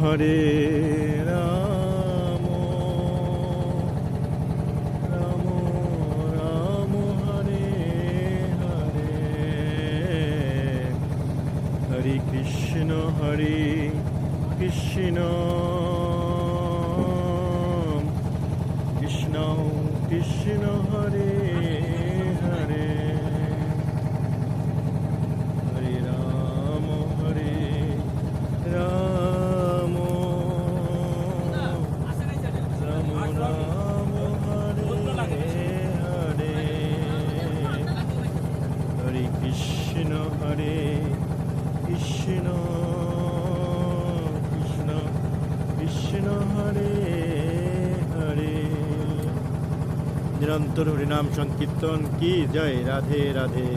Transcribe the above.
হরে রাম, রাম রাম হরে হরে, হরে কৃষ্ণ কৃষ্ণ কৃষ্ণ কৃষ্ণ হরে হরে, হরে রাম রাম রাম রাম হরে হরে, হরে কৃষ্ণ কৃষ্ণ কৃষ্ণ কৃষ্ণ হরে হরে। নিরন্তর হরিনাম সংকীর্তন কি জয়। রাধে রাধে।